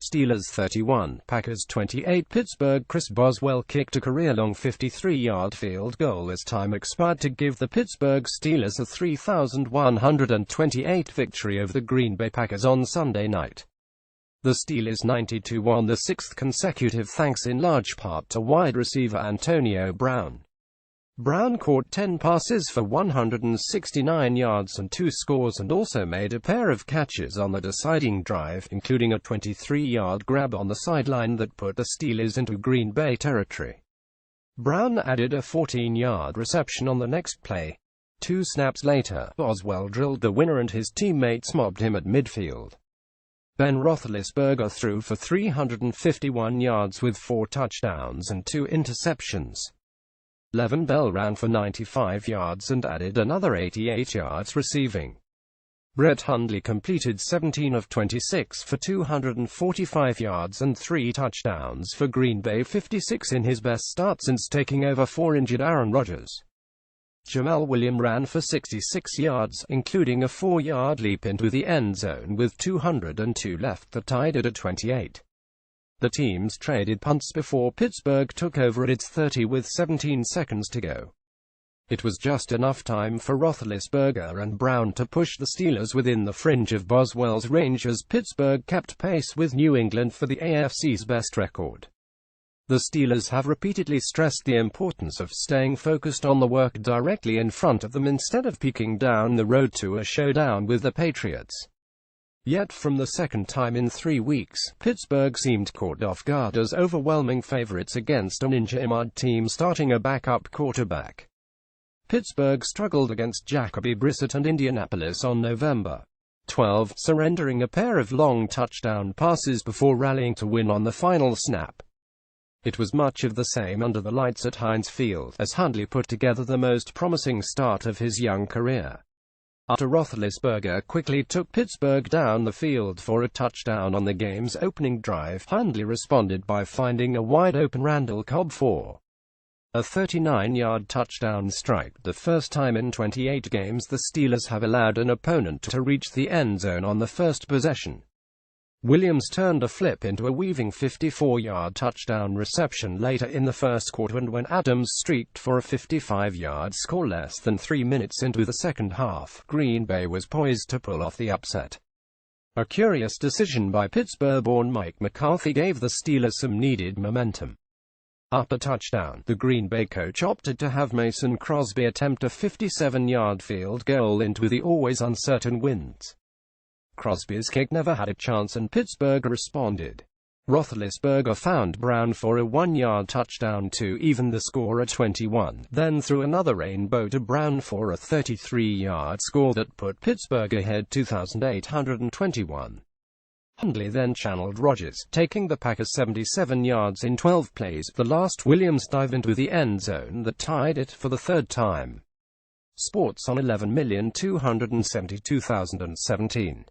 Steelers 31, Packers 28. Pittsburgh. Chris Boswell kicked a career-long 53-yard field goal as time expired to give the Pittsburgh Steelers a 3,128 victory over the Green Bay Packers on Sunday night. The Steelers 92 won the sixth consecutive thanks in large part to wide receiver Antonio Brown. Brown caught 10 passes for 169 yards and 2 scores and also made a pair of catches on the deciding drive, including a 23-yard grab on the sideline that put the Steelers into Green Bay territory. Brown added a 14-yard reception on the next play. 2 snaps later, Boswell drilled the winner and his teammates mobbed him at midfield. Ben Roethlisberger threw for 351 yards with 4 touchdowns and 2 interceptions. Le'Veon Bell ran for 95 yards and added another 88 yards receiving. Brett Hundley completed 17 of 26 for 245 yards and 3 touchdowns for Green Bay, 56 in his best start since taking over for injured Aaron Rodgers. Jamal Williams ran for 66 yards, including a 4-yard leap into the end zone with 202 left that tied it at 28. The teams traded punts before Pittsburgh took over at its 30 with 17 seconds to go. It was just enough time for Roethlisberger and Brown to push the Steelers within the fringe of Boswell's range as Pittsburgh kept pace with New England for the AFC's best record. The Steelers have repeatedly stressed the importance of staying focused on the work directly in front of them instead of peeking down the road to a showdown with the Patriots. Yet from the second time in 3 weeks, Pittsburgh seemed caught off guard as overwhelming favorites against an injury-mud team starting a backup quarterback. Pittsburgh struggled against Jacoby Brissett and Indianapolis on November 12, surrendering a pair of long touchdown passes before rallying to win on the final snap. It was much of the same under the lights at Heinz Field, as Hundley put together the most promising start of his young career. After Roethlisberger quickly took Pittsburgh down the field for a touchdown on the game's opening drive, Hundley responded by finding a wide-open Randall Cobb for a 39-yard touchdown strike. The first time in 28 games the Steelers have allowed an opponent to reach the end zone on the first possession. Williams turned a flip into a weaving 54-yard touchdown reception later in the first quarter, and when Adams streaked for a 55-yard score less than 3 minutes into the second half, Green Bay was poised to pull off the upset. A curious decision by Pittsburgh-born Mike McCarthy gave the Steelers some needed momentum. After touchdown, the Green Bay coach opted to have Mason Crosby attempt a 57-yard field goal into the always uncertain winds. Crosby's kick never had a chance and Pittsburgh responded. Roethlisberger found Brown for a 1-yard touchdown to even the score at 21, then threw another rainbow to Brown for a 33-yard score that put Pittsburgh ahead 2,821. Hundley then channeled Rodgers, taking the Packers 77 yards in 12 plays, the last Williams dive into the end zone that tied it for the third time. Sports on 11,272,017.